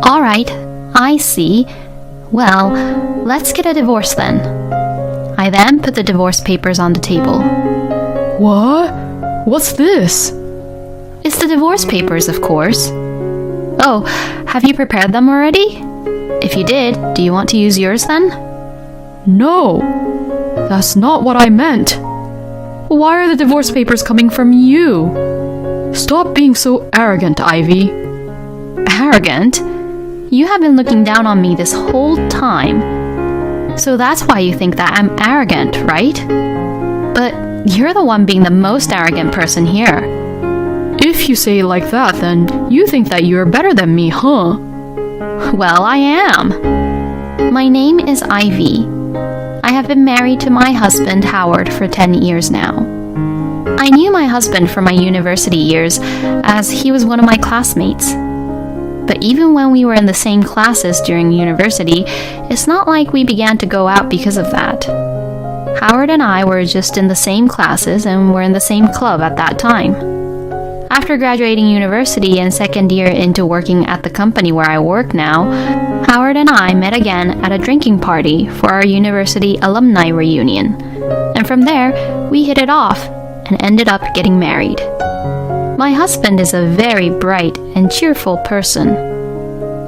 All right, I see. Well, let's get a divorce then. I then put the divorce papers on the table. What? What's this? It's the divorce papers, of course. Oh, have you prepared them already? If you did, do you want to use yours then? No, that's not what I meant. Why are the divorce papers coming from you? Stop being so arrogant, Ivy. Arrogant? You have been looking down on me this whole time. So that's why you think that I'm arrogant, right? But you're the one being the most arrogant person here. If you say it like that, then you think that you're better than me, huh? Well, I am. My name is Ivy. I have been married to my husband, Howard, for 10 years now. I knew my husband from my university years, as he was one of my classmates. But even when we were in the same classes during university, it's not like we began to go out because of that. Howard and I were just in the same classes and were in the same club at that time. After graduating university and second year into working at the company where I work now, Howard and I met again at a drinking party for our university alumni reunion. And from there, we hit it off and ended up getting married. My husband is a very bright and cheerful person.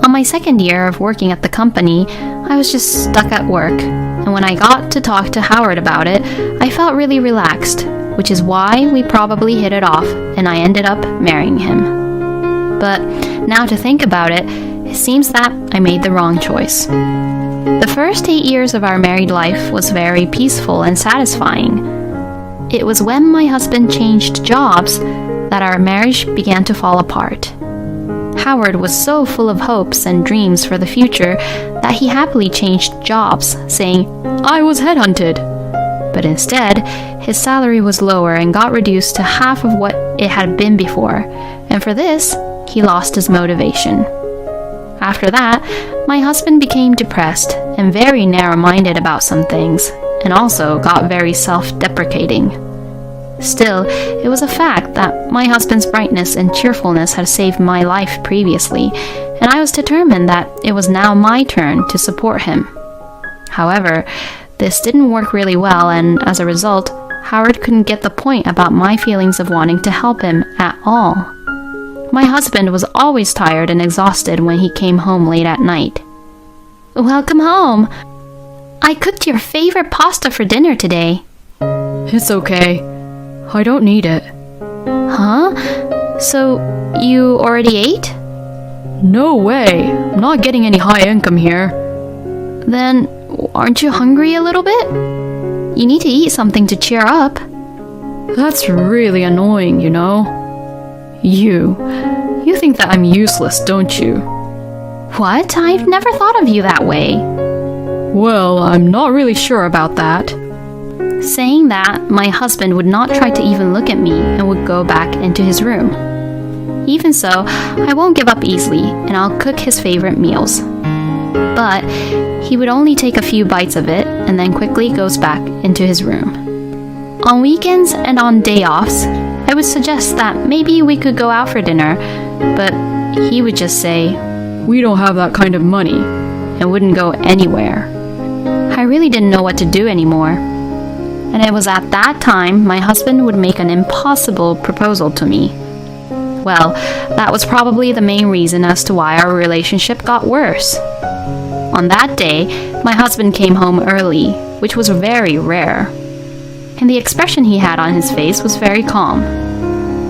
On my second year of working at the company, I was just stuck at work, and when I got to talk to Howard about it, I felt really relaxed, which is why we probably hit it off and I ended up marrying him. But now to think about it, it seems that I made the wrong choice. The first 8 years of our married life was very peaceful and satisfying. It was when my husband changed jobs that our marriage began to fall apart. Howard was so full of hopes and dreams for the future that he happily changed jobs, saying, "I was headhunted." But instead, his salary was lower and got reduced to half of what it had been before, and for this, he lost his motivation. After that, my husband became depressed and very narrow-minded about some things, and also got very self-deprecating. Still, it was a fact that my husband's brightness and cheerfulness had saved my life previously, and I was determined that it was now my turn to support him. However, this didn't work really well, and as a result, Howard couldn't get the point about my feelings of wanting to help him at all. My husband was always tired and exhausted when he came home late at night. "Welcome home. I cooked your favorite pasta for dinner today." It's okay. I don't need it. Huh? So, you already ate? No way. I'm not getting any high income here. Then, aren't you hungry a little bit? You need to eat something to cheer up. That's really annoying, you know. You think that I'm useless, don't you? What? I've never thought of you that way. Well, I'm not really sure about that. Saying that, my husband would not try to even look at me and would go back into his room. Even so, I won't give up easily, and I'll cook his favorite meals. But he would only take a few bites of it and then quickly goes back into his room. On weekends and on day offs, I would suggest that maybe we could go out for dinner, but he would just say, "We don't have that kind of money," and wouldn't go anywhere. I really didn't know what to do anymore. And it was at that time my husband would make an impossible proposal to me. Well, that was probably the main reason as to why our relationship got worse. On that day, my husband came home early, which was very rare. And the expression he had on his face was very calm.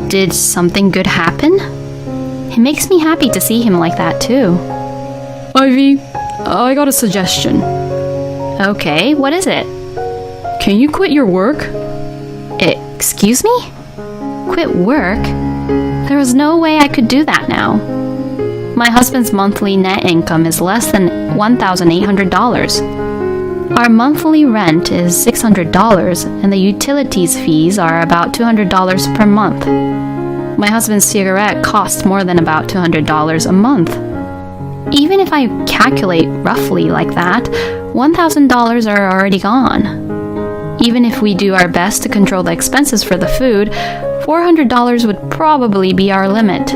Did something good happen? It makes me happy to see him like that too. Ivy, I got a suggestion. Okay, what is it? Can you quit your work? Excuse me? Quit work? There was no way I could do that now. My husband's monthly net income is less than $1,800. Our monthly rent is $600, and the utilities fees are about $200 per month. My husband's cigarette costs more than about $200 a month. Even if I calculate roughly like that, $1,000 are already gone. Even if we do our best to control the expenses for the food, $400 would probably be our limit.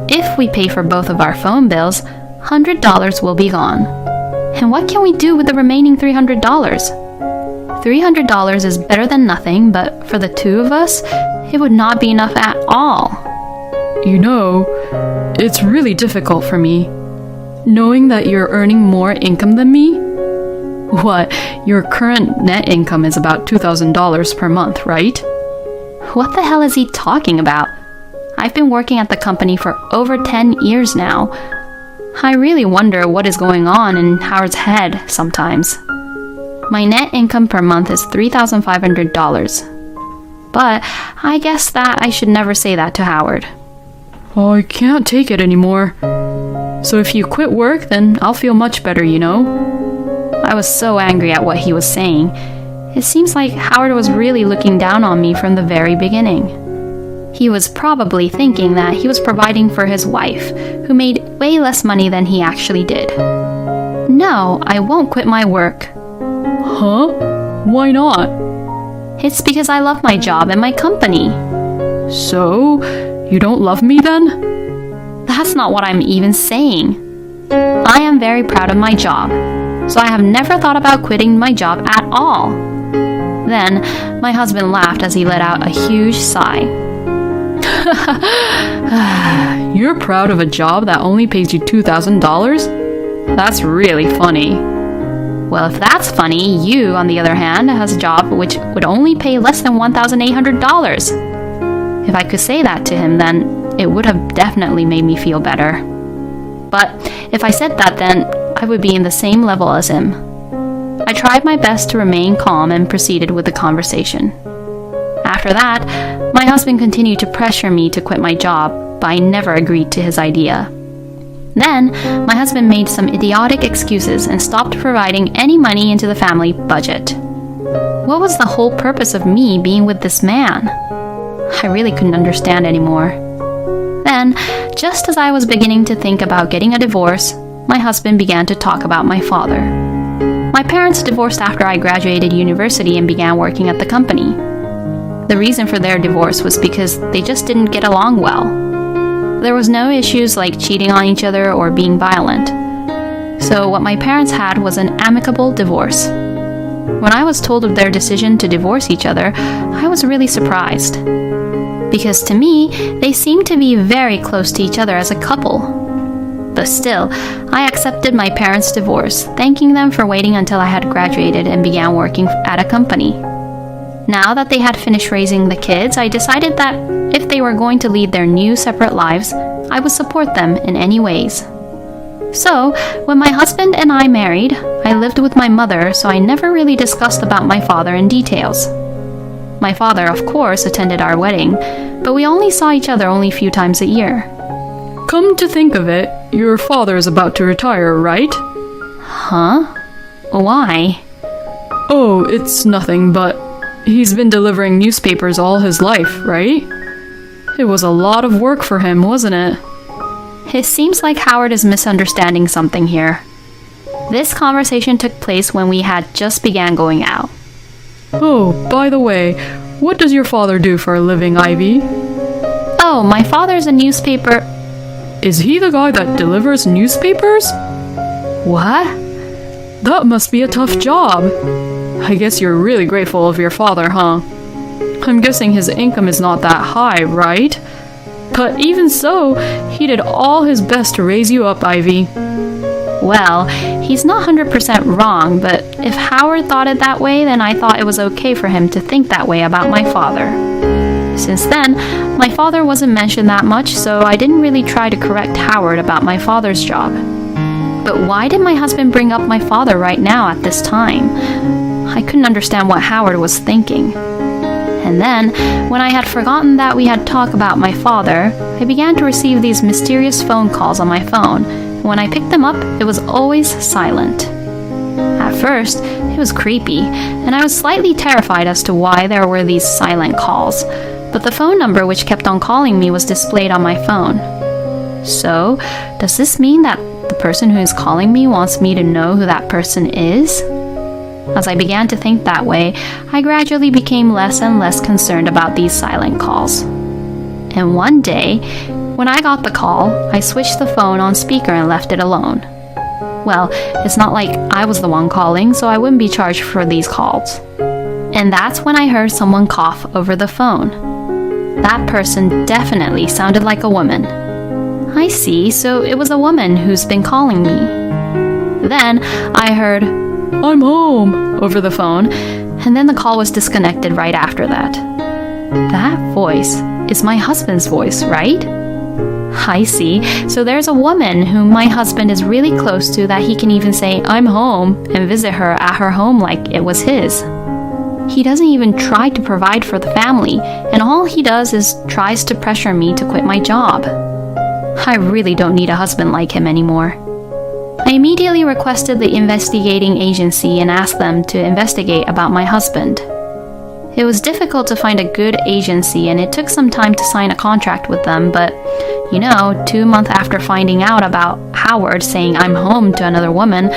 If we pay for both of our phone bills, $100 will be gone. And what can we do with the remaining $300? $300 is better than nothing, but for the two of us, it would not be enough at all. You know, it's really difficult for me, knowing that you're earning more income than me. What, your current net income is about $2,000 per month, right? What the hell is he talking about? I've been working at the company for over 10 years now. I really wonder what is going on in Howard's head sometimes. My net income per month is $3,500. But I guess that I should never say that to Howard. I can't take it anymore. So if you quit work, then I'll feel much better, you know? I was so angry at what he was saying. It seems like Howard was really looking down on me from the very beginning. He was probably thinking that he was providing for his wife, who made way less money than he actually did. No, I won't quit my work. Huh? Why not? It's because I love my job and my company. So, you don't love me then? That's not what I'm even saying. I am very proud of my job, so I have never thought about quitting my job at all. Then, my husband laughed as he let out a huge sigh. You're proud of a job that only pays you $2,000? That's really funny. Well, if that's funny, you, on the other hand, has a job which would only pay less than $1,800. If I could say that to him, then it would have definitely made me feel better. But if I said that, then I would be in the same level as him. I tried my best to remain calm and proceeded with the conversation. After that, my husband continued to pressure me to quit my job, but I never agreed to his idea. Then, my husband made some idiotic excuses and stopped providing any money into the family budget. What was the whole purpose of me being with this man? I really couldn't understand anymore. Then, just as I was beginning to think about getting a divorce, my husband began to talk about my father. My parents divorced after I graduated university and began working at the company. The reason for their divorce was because they just didn't get along well. There was no issues like cheating on each other or being violent. So what my parents had was an amicable divorce. When I was told of their decision to divorce each other, I was really surprised. Because to me, they seemed to be very close to each other as a couple. But still, I accepted my parents' divorce, thanking them for waiting until I had graduated and began working at a company. Now that they had finished raising the kids, I decided that if they were going to lead their new separate lives, I would support them in any ways. So, when my husband and I married, I lived with my mother, so I never really discussed about my father in details. My father, of course, attended our wedding, but we only saw each other only a few times a year. Come to think of it, your father is about to retire, right? Huh? Why? Oh, it's nothing, but he's been delivering newspapers all his life, right? It was a lot of work for him, wasn't it? It seems like Howard is misunderstanding something here. This conversation took place when we had just began going out. Oh, by the way, what does your father do for a living, Ivy? Oh, my father's a newspaper... Is he the guy that delivers newspapers? What? That must be a tough job. I guess you're really grateful of your father, huh? I'm guessing his income is not that high, right? But even so, he did all his best to raise you up, Ivy. Well, he's not 100% wrong, but if Howard thought it that way, then I thought it was okay for him to think that way about my father. Since then, my father wasn't mentioned that much, so I didn't really try to correct Howard about my father's job. But why did my husband bring up my father right now at this time? I couldn't understand what Howard was thinking. And then, when I had forgotten that we had talked about my father, I began to receive these mysterious phone calls on my phone. When I picked them up, it was always silent. At first, it was creepy, and I was slightly terrified as to why there were these silent calls, but the phone number which kept on calling me was displayed on my phone. So, does this mean that the person who is calling me wants me to know who that person is? As I began to think that way, I gradually became less and less concerned about these silent calls. And one day, When I got the call, I switched the phone on speaker and left it alone. Well, it's not like I was the one calling, so I wouldn't be charged for these calls. And that's when I heard someone cough over the phone. That person definitely sounded like a woman. I see, so it was a woman who's been calling me. Then I heard, "I'm home," over the phone, and then the call was disconnected right after that. That voice is my husband's voice, right? I see, so there's a woman whom my husband is really close to that he can even say, "I'm home," and visit her at her home like it was his. He doesn't even try to provide for the family, and all he does is tries to pressure me to quit my job. I really don't need a husband like him anymore. I immediately requested the investigating agency and asked them to investigate about my husband. It was difficult to find a good agency, and it took some time to sign a contract with them, but 2 months after finding out about Howard saying I'm home to another woman,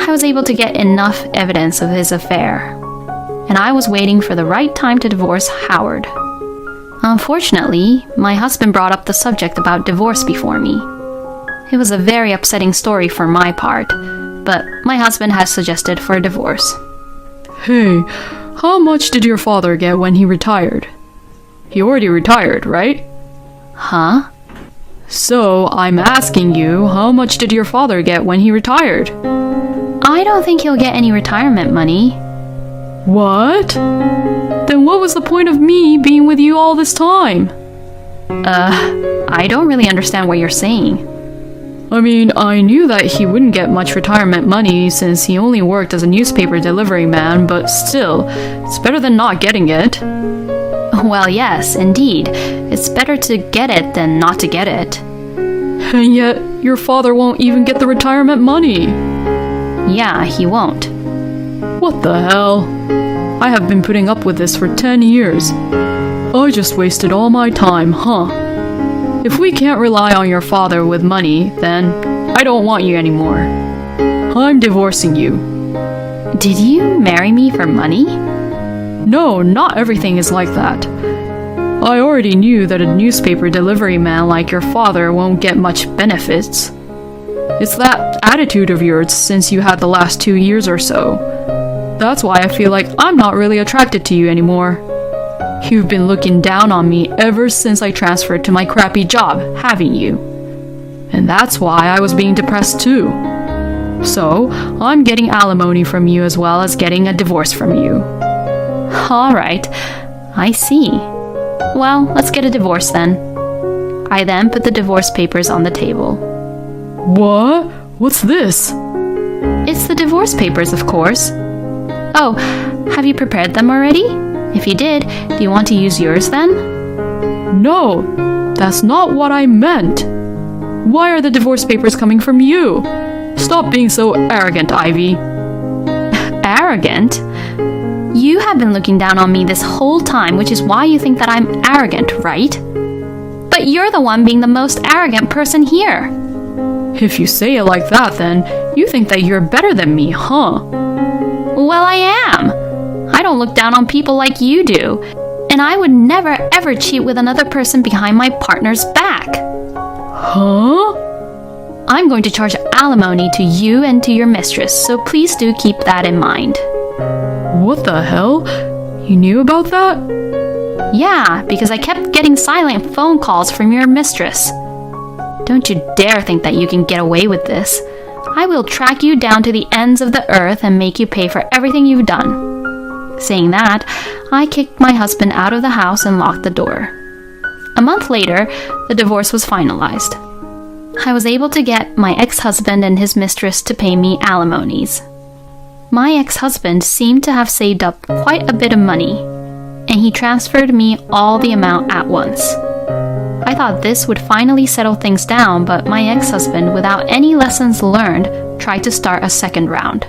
I was able to get enough evidence of his affair. And I was waiting for the right time to divorce Howard. Unfortunately, my husband brought up the subject about divorce before me. It was a very upsetting story for my part, but my husband has suggested for a divorce. Hey, how much did your father get when he retired? He already retired, right? Huh? So, I'm asking you, how much did your father get when he retired? I don't think he'll get any retirement money. What? Then what was the point of me being with you all this time? I don't really understand what you're saying. I mean, I knew that he wouldn't get much retirement money since he only worked as a newspaper delivery man, but still, it's better than not getting it. Well, yes, indeed. It's better to get it than not to get it. And yet, your father won't even get the retirement money. Yeah, he won't. What the hell? I have been putting up with this for 10 years. I just wasted all my time, huh? If we can't rely on your father with money, then I don't want you anymore. I'm divorcing you. Did you marry me for money? No, not everything is like that. I already knew that a newspaper delivery man like your father won't get much benefits. It's that attitude of yours since you had the last 2 years or so. That's why I feel like I'm not really attracted to you anymore. You've been looking down on me ever since I transferred to my crappy job, haven't you? And that's why I was being depressed too. So, I'm getting alimony from you as well as getting a divorce from you. All right, I see. Well, let's get a divorce then. I then put the divorce papers on the table. What? What's this? It's the divorce papers, of course. Oh, have you prepared them already? If you did, do you want to use yours then? No, that's not what I meant. Why are the divorce papers coming from you? Stop being so arrogant, Ivy. Arrogant? You have been looking down on me this whole time, which is why you think that I'm arrogant, right? But you're the one being the most arrogant person here. If you say it like that, then you think that you're better than me, huh? Well, I am. I don't look down on people like you do. And I would never ever cheat with another person behind my partner's back. Huh? I'm going to charge alimony to you and to your mistress, so please do keep that in mind. What the hell? You knew about that? Yeah, because I kept getting silent phone calls from your mistress. Don't you dare think that you can get away with this. I will track you down to the ends of the earth and make you pay for everything you've done. Saying that, I kicked my husband out of the house and locked the door. A month later, the divorce was finalized. I was able to get my ex-husband and his mistress to pay me alimonies. My ex-husband seemed to have saved up quite a bit of money, and he transferred me all the amount at once. I thought this would finally settle things down, but my ex-husband, without any lessons learned, tried to start a second round.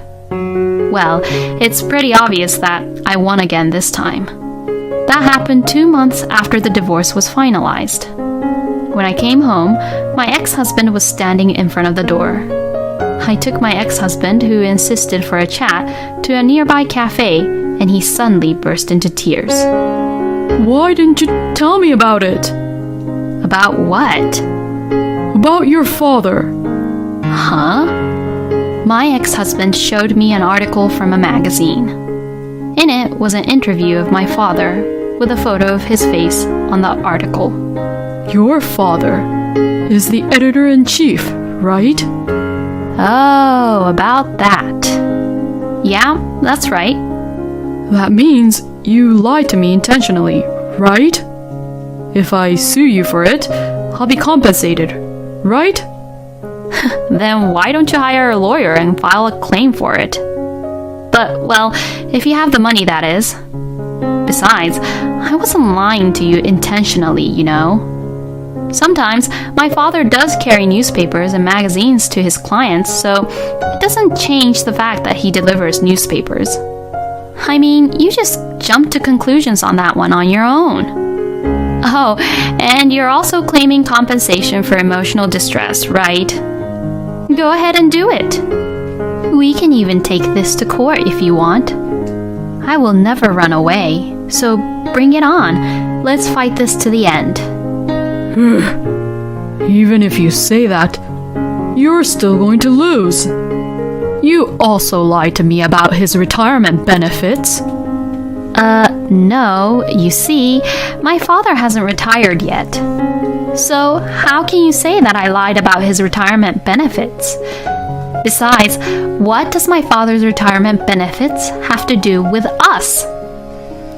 Well, it's pretty obvious that I won again this time. That happened 2 months after the divorce was finalized. When I came home, my ex-husband was standing in front of the door. I took my ex-husband, who insisted for a chat, to a nearby cafe, and he suddenly burst into tears. Why didn't you tell me about it? About what? About your father. Huh? My ex-husband showed me an article from a magazine. In it was an interview of my father with a photo of his face on the article. Your father is the editor-in-chief, right? Oh, about that. Yeah, that's right. That means you lied to me intentionally, right? If I sue you for it, I'll be compensated, right? Then why don't you hire a lawyer and file a claim for it? But, well, if you have the money, that is. Besides, I wasn't lying to you intentionally, you know. Sometimes my father does carry newspapers and magazines to his clients, so it doesn't change the fact that he delivers newspapers. I mean, you just jumped to conclusions on that one on your own. Oh, and you're also claiming compensation for emotional distress, right? Go ahead and do it. We can even take this to court if you want. I will never run away, so bring it on. Let's fight this to the end. Even if you say that, you're still going to lose. You also lied to me about his retirement benefits. No, you see, my father hasn't retired yet. So, how can you say that I lied about his retirement benefits? Besides, what does my father's retirement benefits have to do with us?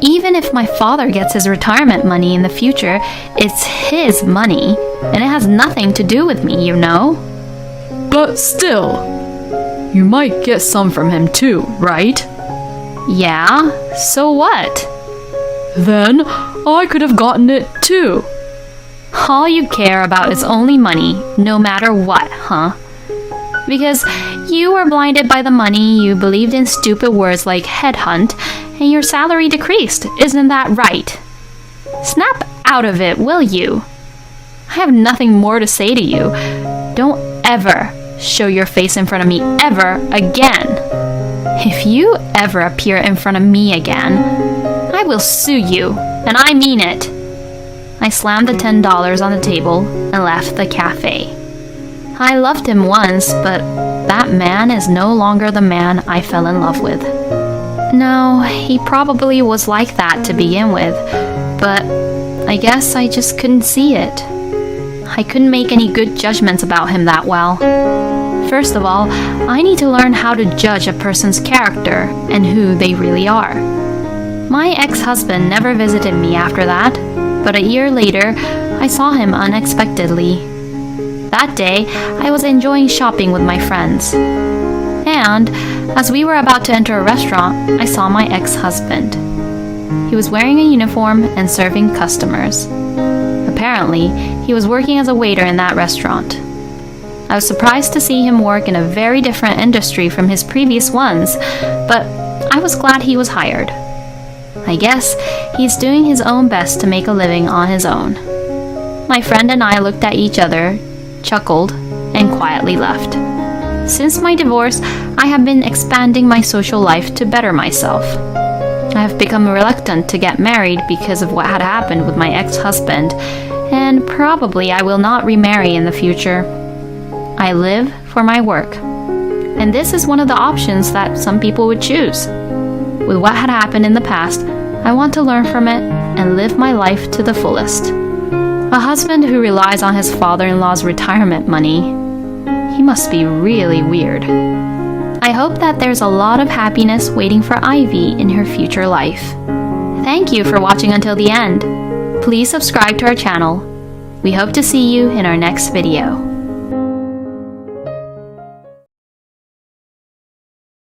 Even if my father gets his retirement money in the future, it's his money, and it has nothing to do with me, you know? But still, you might get some from him too, right? Yeah, so what? Then I could have gotten it too. All you care about is only money, no matter what, huh? Because you were blinded by the money, you believed in stupid words like headhunt, and your salary decreased, isn't that right? Snap out of it, will you? I have nothing more to say to you. Don't ever show your face in front of me ever again. If you ever appear in front of me again, I will sue you, and I mean it. I slammed the $10 on the table and left the cafe. I loved him once, but that man is no longer the man I fell in love with. No, he probably was like that to begin with, but I guess I just couldn't see it. I couldn't make any good judgments about him that well. First of all, I need to learn how to judge a person's character and who they really are. My ex-husband never visited me after that, but a year later, I saw him unexpectedly. That day, I was enjoying shopping with my friends. And, as we were about to enter a restaurant, I saw my ex-husband. He was wearing a uniform and serving customers. Apparently, he was working as a waiter in that restaurant. I was surprised to see him work in a very different industry from his previous ones, but I was glad he was hired. I guess he's doing his own best to make a living on his own. My friend and I looked at each other, chuckled, and quietly left. Since my divorce, I have been expanding my social life to better myself. I have become reluctant to get married because of what had happened with my ex-husband, and probably I will not remarry in the future. I live for my work, and this is one of the options that some people would choose. With what had happened in the past, I want to learn from it and live my life to the fullest. A husband who relies on his father-in-law's retirement money, he must be really weird. I hope that there's a lot of happiness waiting for Ivy in her future life. Thank you for watching until the end. Please subscribe to our channel. We hope to see you in our next video.